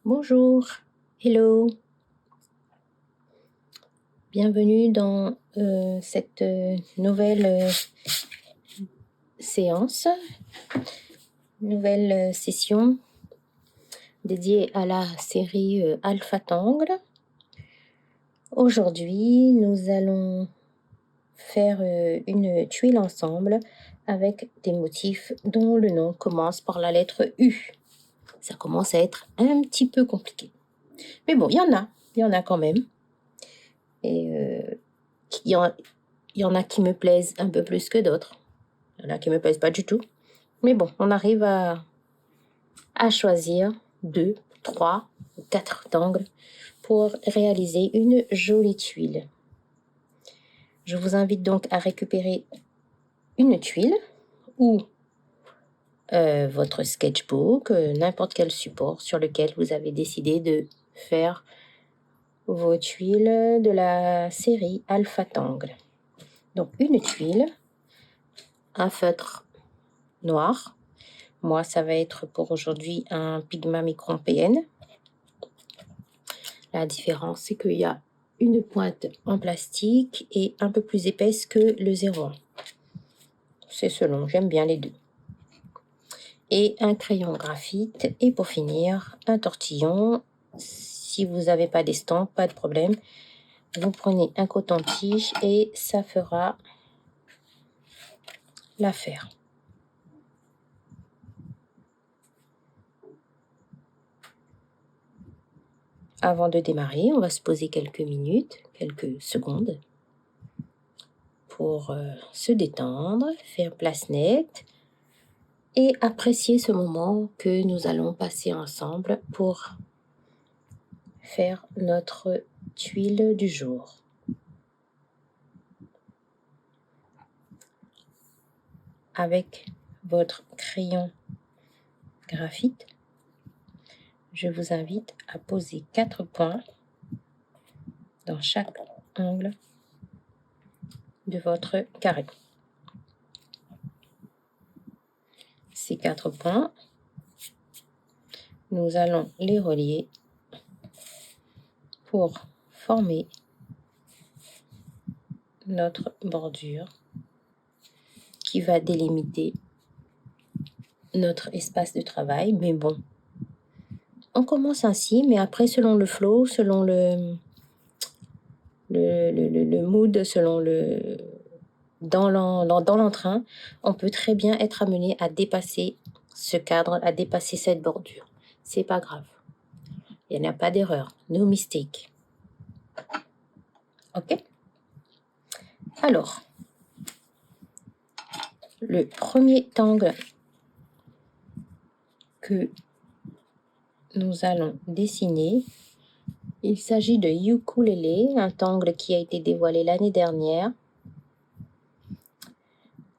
Bonjour, hello, bienvenue dans cette nouvelle séance, nouvelle session dédiée à la série Alpha Tangle. Aujourd'hui, nous allons faire une tuile ensemble avec des motifs dont le nom commence par la lettre U. Ça commence à être un petit peu compliqué. Mais bon, il y en a quand même. Et il y en a qui me plaisent un peu plus que d'autres. Il y en a qui ne me plaisent pas du tout. Mais bon, on arrive à choisir 2, 3 ou 4 tangles pour réaliser une jolie tuile. Je vous invite donc à récupérer une tuile ou votre sketchbook, n'importe quel support sur lequel vous avez décidé de faire vos tuiles de la série Alpha Tangle. Donc une tuile, un feutre noir. Moi, ça va être pour aujourd'hui un Pigma Micron PN. La différence, c'est qu'il y a une pointe en plastique et un peu plus épaisse que le 01. C'est selon, j'aime bien les deux. Et un crayon graphite. Et pour finir, un tortillon. Si vous n'avez pas d'estampe, pas de problème. Vous prenez un coton-tige et ça fera l'affaire. Avant de démarrer, on va se poser quelques minutes, quelques secondes pour se détendre, faire place nette et apprécier ce moment que nous allons passer ensemble pour faire notre tuile du jour. Avec votre crayon graphite, je vous invite à poser 4 points dans chaque angle de votre carré. Ces 4 points, nous allons les relier pour former notre bordure qui va délimiter notre espace de travail. Mais bon, on commence ainsi, mais après, selon le flow, selon le mood, selon dans l'entrain, on peut très bien être amené à dépasser ce cadre, à dépasser cette bordure. C'est pas grave. Il n'y a pas d'erreur. No mistake. OK? Alors, le premier angle que nous allons dessiner, il s'agit de Ukulele, un angle qui a été dévoilé l'année dernière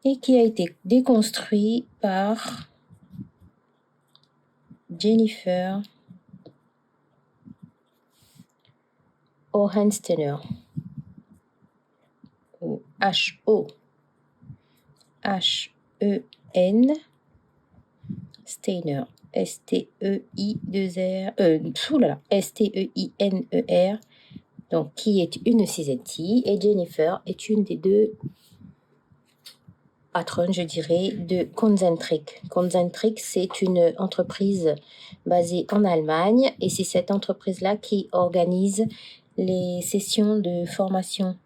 et qui a été déconstruit par Jennifer Hohensteiner, ou H-O-H-E-N Steiner, S-T-E-I-N-E-R, donc qui est une Cisetti, et Jennifer est une des deux patronnes, je dirais, de Concentric. Concentric, c'est une entreprise basée en Allemagne, et c'est cette entreprise-là qui organise les sessions de formation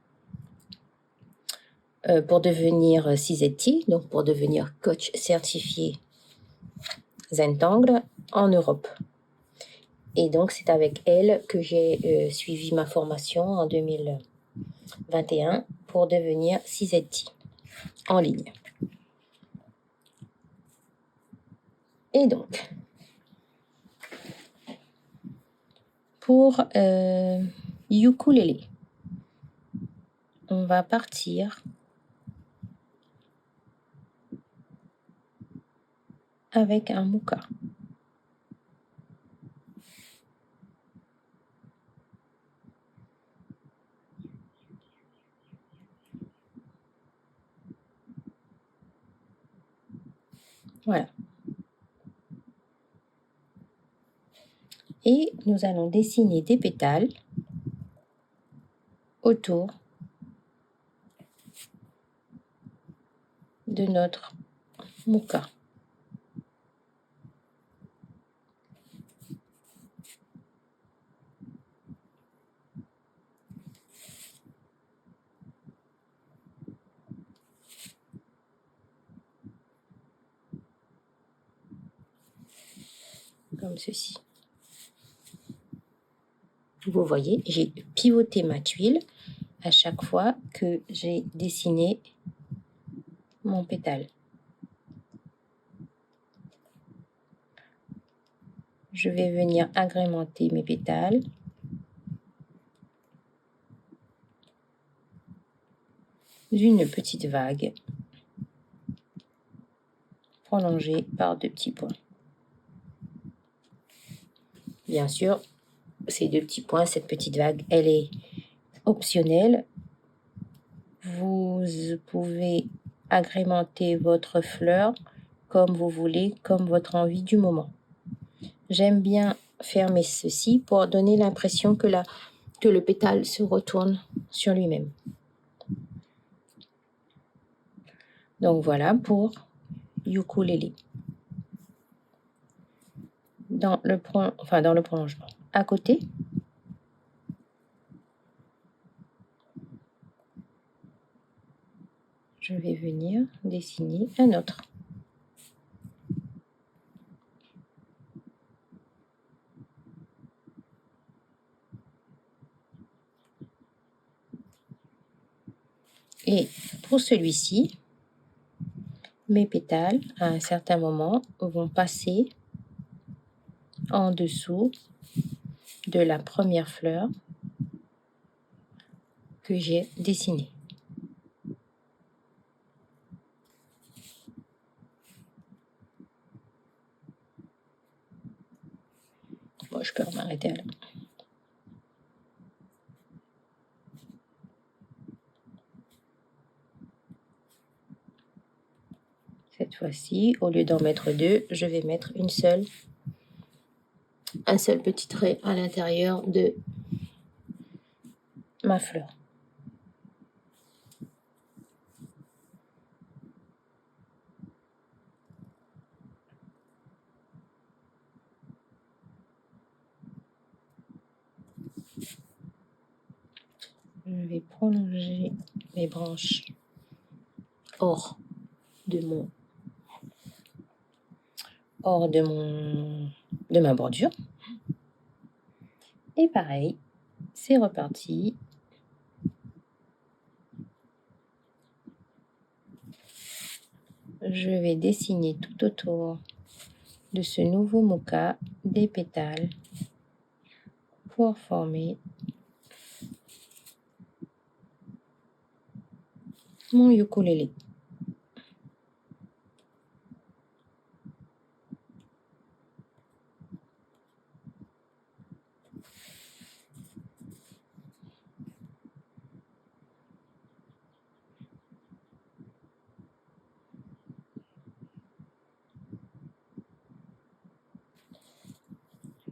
pour devenir Cisetti, donc pour devenir coach certifié Zentangle en Europe. Et donc, c'est avec elle que j'ai suivi ma formation en 2021 pour devenir Cisetti en ligne. Et donc, pour Ukulele, on va partir avec un muka. Voilà. Et nous allons dessiner des pétales autour de notre mocha. Comme ceci. Vous voyez, j'ai pivoté ma tuile à chaque fois que j'ai dessiné mon pétale. Je vais venir agrémenter mes pétales. D'une petite vague prolongée par 2 petits points. Bien sûr, ces 2 petits points, cette petite vague, elle est optionnelle. Vous pouvez agrémenter votre fleur comme vous voulez, comme votre envie du moment. J'aime bien fermer ceci pour donner l'impression que le pétale se retourne sur lui-même. Donc voilà pour ukulélé. Dans le prolongement. À côté, je vais venir dessiner un autre. Et pour celui-ci, mes pétales, à un certain moment, vont passer en dessous de la première fleur que j'ai dessinée. Bon, je peux m'arrêter là. Cette fois-ci, au lieu d'en mettre 2, je vais mettre un seul petit trait à l'intérieur de ma fleur. Je vais prolonger mes branches hors de ma bordure. Et pareil, c'est reparti. Je vais dessiner tout autour de ce nouveau mocha des pétales pour former mon ukulélé.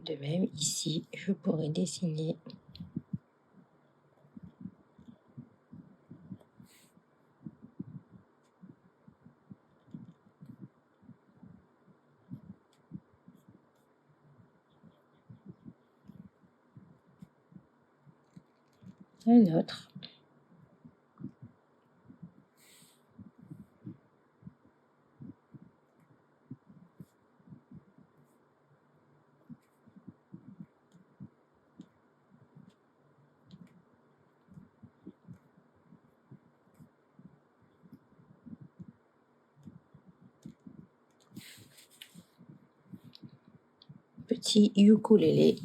De même, ici, je pourrais dessiner un autre. Petit ukulélé.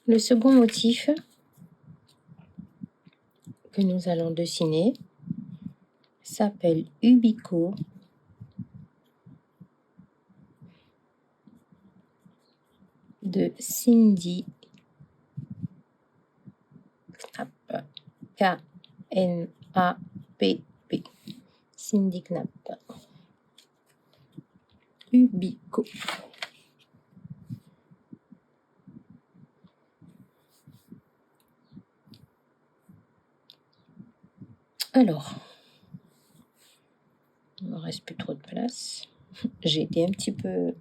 Le second motif que nous allons dessiner s'appelle Ubico de Cindy Knapp. K-N-A-P-P. Cindy Knapp. Ubico. Alors, il ne me reste plus trop de place. J'ai été un petit peu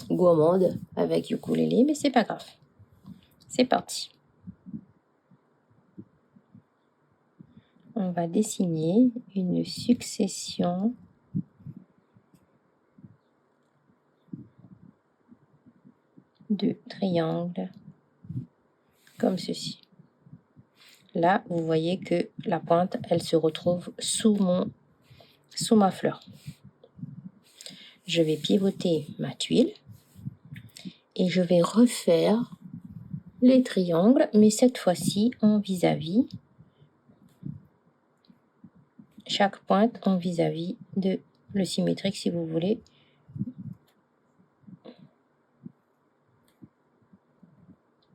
gourmande avec ukulélé, mais c'est pas grave. C'est parti. On va dessiner une succession de triangles comme ceci. Là, vous voyez que la pointe, elle se retrouve sous ma fleur. Je vais pivoter ma tuile et je vais refaire les triangles, mais cette fois-ci en vis-à-vis. Chaque pointe en vis-à-vis de le symétrique, si vous voulez.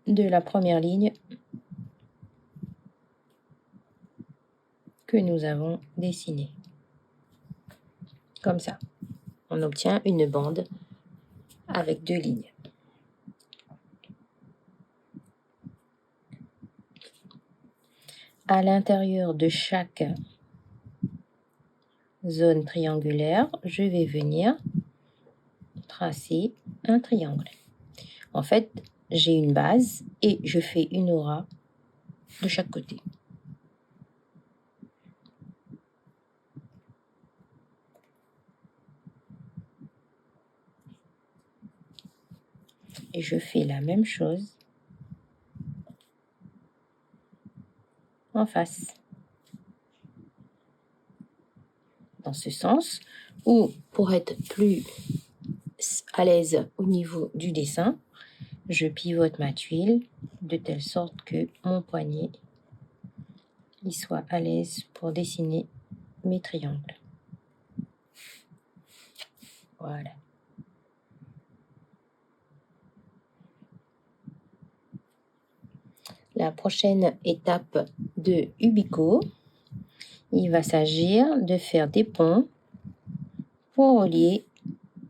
De la première ligne que nous avons dessinée. Comme ça. On obtient une bande avec 2 lignes. À l'intérieur de chaque zone triangulaire, je vais venir tracer un triangle. En fait, j'ai une base et je fais une aura de chaque côté. Et je fais la même chose en face. Dans ce sens, ou pour être plus à l'aise au niveau du dessin, je pivote ma tuile de telle sorte que mon poignet il soit à l'aise pour dessiner mes triangles. Voilà. La prochaine étape de Ubico, il va s'agir de faire des ponts pour relier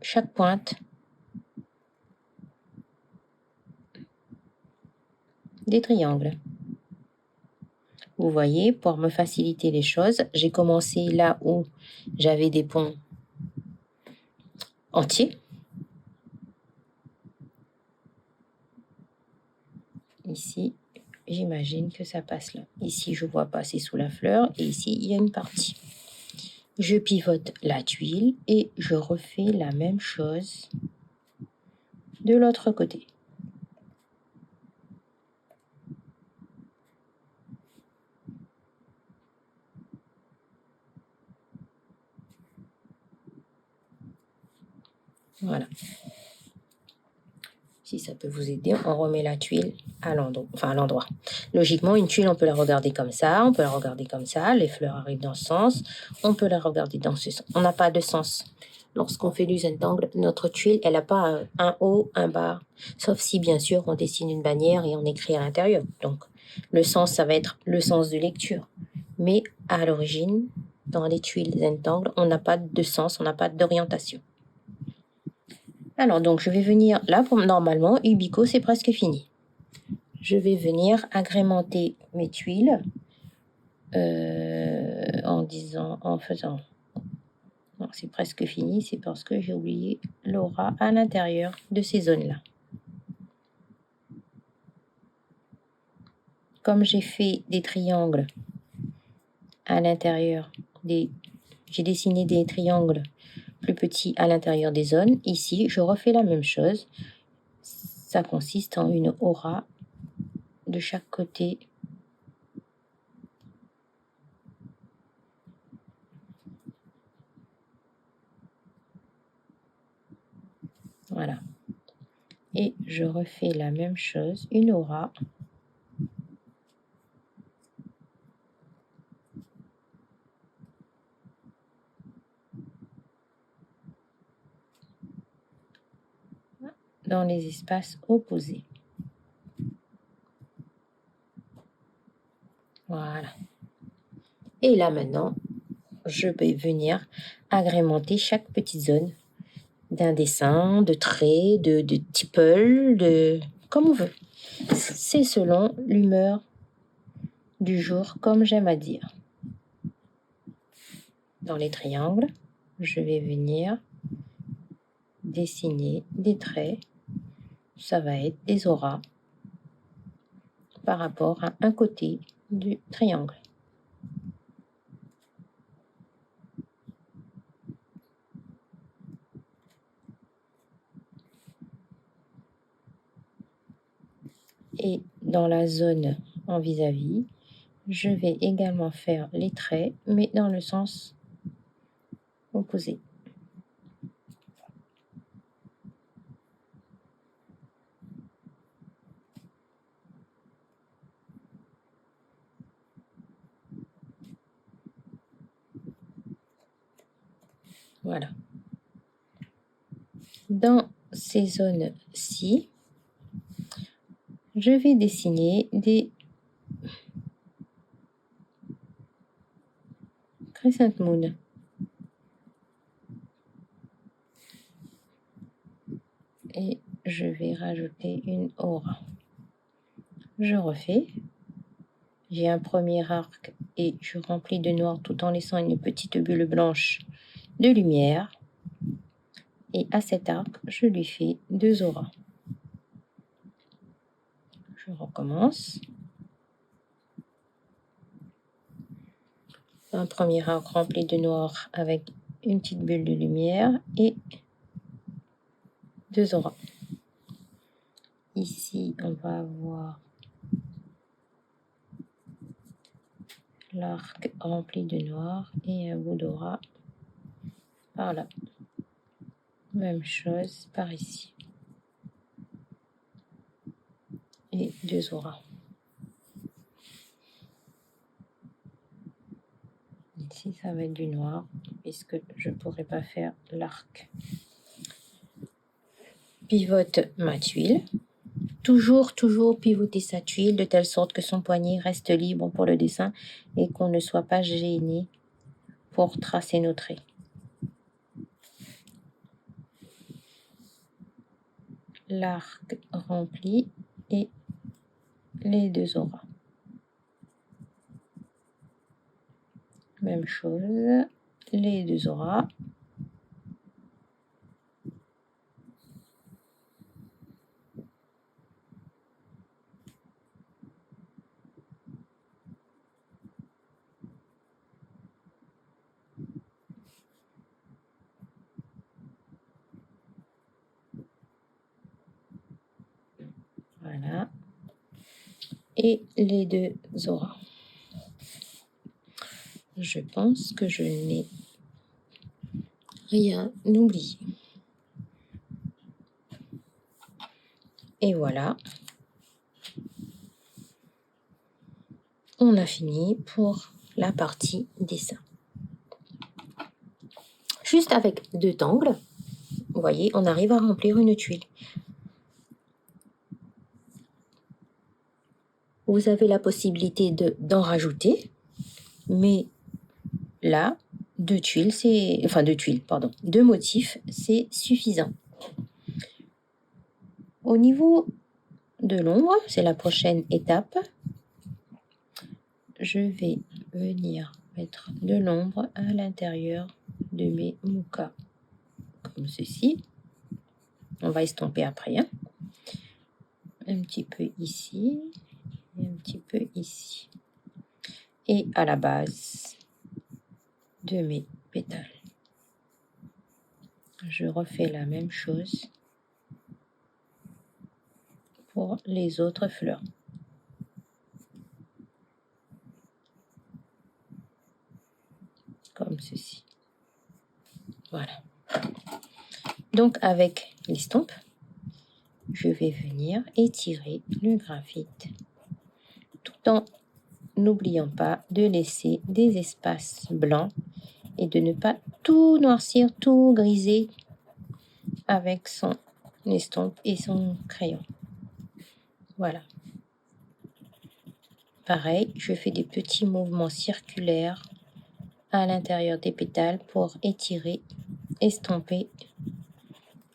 chaque pointe des triangles. Vous voyez, pour me faciliter les choses, j'ai commencé là où j'avais des ponts entiers. Ici, j'imagine que ça passe là. Ici, je vois passer sous la fleur et ici, il y a une partie. Je pivote la tuile et je refais la même chose de l'autre côté. Voilà. Si ça peut vous aider, on remet la tuile à l'endroit. Logiquement, une tuile, on peut la regarder comme ça, on peut la regarder comme ça, les fleurs arrivent dans ce sens, on peut la regarder dans ce sens. On n'a pas de sens. Lorsqu'on fait du zentangle, notre tuile, elle n'a pas un haut, un bas, sauf si, bien sûr, on dessine une bannière et on écrit à l'intérieur. Donc, le sens, ça va être le sens de lecture. Mais à l'origine, dans les tuiles zentangle, on n'a pas de sens, on n'a pas d'orientation. Alors, donc, je vais venir là, normalement, Ubico, c'est presque fini. Je vais venir agrémenter mes tuiles en faisant... Non, c'est presque fini, c'est parce que j'ai oublié l'aura à l'intérieur de ces zones-là. Comme j'ai fait des triangles à l'intérieur j'ai dessiné des triangles plus petits à l'intérieur des zones. Ici, je refais la même chose. Ça consiste en une aura de chaque côté. Voilà. Et je refais la même chose, une aura dans les espaces opposés. Voilà. Et là maintenant, je vais venir agrémenter chaque petite zone d'un dessin, de traits, de tipples, comme on veut. C'est selon l'humeur du jour, comme j'aime à dire. Dans les triangles, je vais venir dessiner des traits. Ça va être des auras par rapport à un côté du triangle. Et dans la zone en vis-à-vis, je vais également faire les traits, mais dans le sens opposé. Voilà. Dans ces zones-ci, je vais dessiner des crescent moon. Et je vais rajouter une aura. Je refais. J'ai un premier arc et je remplis de noir tout en laissant une petite bulle blanche de lumière. Et à cet arc, je lui fais 2 auras. Je recommence. Un premier arc rempli de noir avec une petite bulle de lumière et 2 auras. Ici, on va avoir l'arc rempli de noir et un bout d'aura par là. Même chose par ici. Et 2 auras. Ici, ça va être du noir, puisque je ne pourrais pas faire l'arc. Pivote ma tuile. Toujours pivoter sa tuile de telle sorte que son poignet reste libre pour le dessin et qu'on ne soit pas gêné pour tracer nos traits. L'arc rempli et les 2 auras. Même chose, les 2 auras. Voilà. Et les 2 auras. Je pense que je n'ai rien oublié. Et voilà. On a fini pour la partie dessin. Juste avec 2 tangles, vous voyez, on arrive à remplir une tuile. Vous avez la possibilité d'en rajouter, mais là, 2 tuiles, enfin 2 tuiles, pardon, 2 motifs, c'est suffisant. Au niveau de l'ombre, c'est la prochaine étape. Je vais venir mettre de l'ombre à l'intérieur de mes moukas, comme ceci. On va estomper après. Hein. Un petit peu ici et un petit peu ici. Et à la base de mes pétales. Je refais la même chose pour les autres fleurs. Comme ceci. Voilà. Donc avec l'estompe, je vais venir étirer le graphite tout en n'oubliant pas de laisser des espaces blancs et de ne pas tout noircir, tout griser avec son estompe et son crayon. Voilà. Pareil, je fais des petits mouvements circulaires à l'intérieur des pétales pour étirer, estomper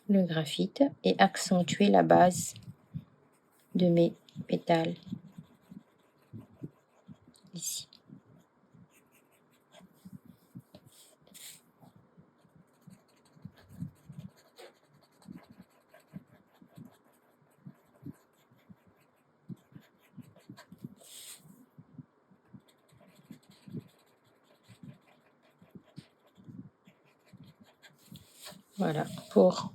le graphite et accentuer la base de mes pétales ici. Voilà pour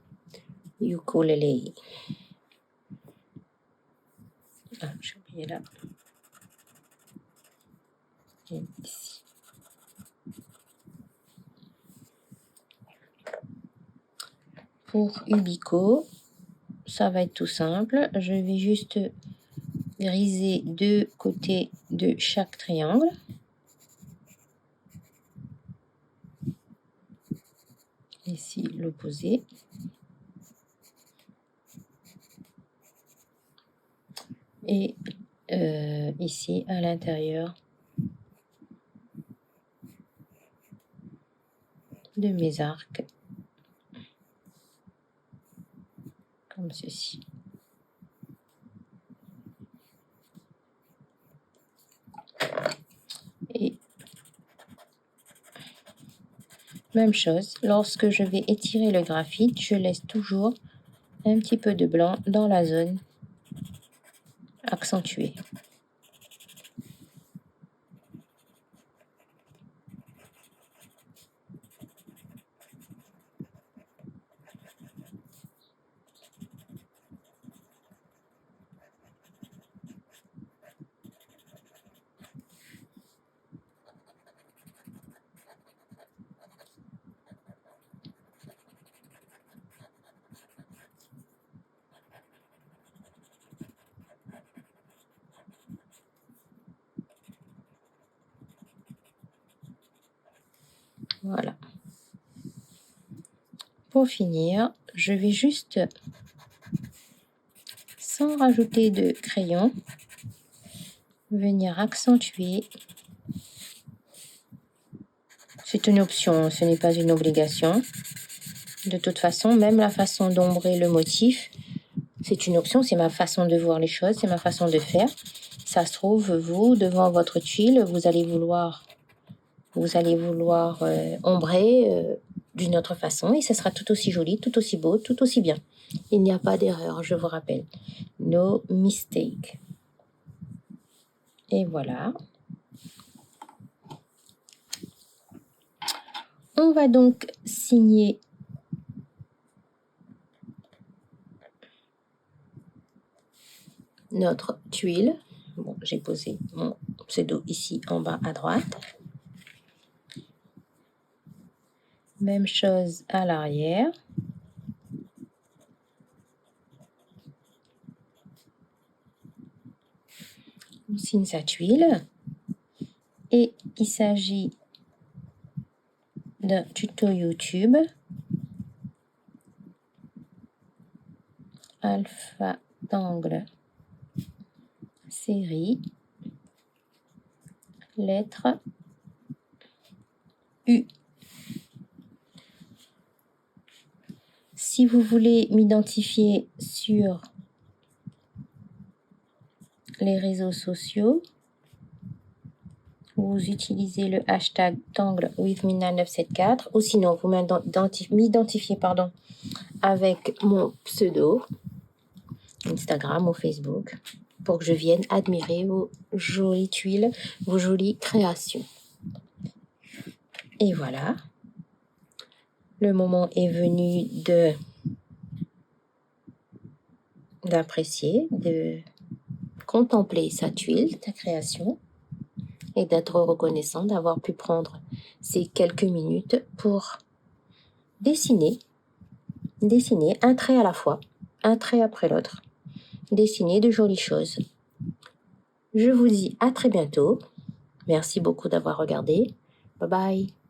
ukulélé. Ah, j'ai oublié là. Et ici. Pour Ubico, ça va être tout simple. Je vais juste griser 2 côtés de chaque triangle. Ici, l'opposé. Et ici, à l'intérieur de mes arcs, comme ceci. Et même chose, lorsque je vais étirer le graphite, je laisse toujours un petit peu de blanc dans la zone accentuée. Voilà. Pour finir, je vais juste, sans rajouter de crayon, venir accentuer. C'est une option, ce n'est pas une obligation. De toute façon, même la façon d'ombrer le motif, c'est une option, c'est ma façon de voir les choses, c'est ma façon de faire. Ça se trouve, vous, devant votre tuile, vous allez vouloir ombrer d'une autre façon et ça sera tout aussi joli, tout aussi beau, tout aussi bien. Il n'y a pas d'erreur, je vous rappelle. No mistake. Et voilà. On va donc signer notre tuile. Bon, j'ai posé mon pseudo ici en bas à droite. Même chose à l'arrière. On signe sa tuile. Et il s'agit d'un tuto YouTube. Alpha d'angle. Série. Lettre U. Si vous voulez m'identifier sur les réseaux sociaux, vous utilisez le hashtag tanglewithmina974 ou sinon vous m'identifiez avec mon pseudo Instagram ou Facebook pour que je vienne admirer vos jolies tuiles, vos jolies créations. Et voilà, le moment est venu d'apprécier, de contempler sa tuile, ta création, et d'être reconnaissant d'avoir pu prendre ces quelques minutes pour dessiner un trait à la fois, un trait après l'autre, dessiner de jolies choses. Je vous dis à très bientôt. Merci beaucoup d'avoir regardé. Bye bye.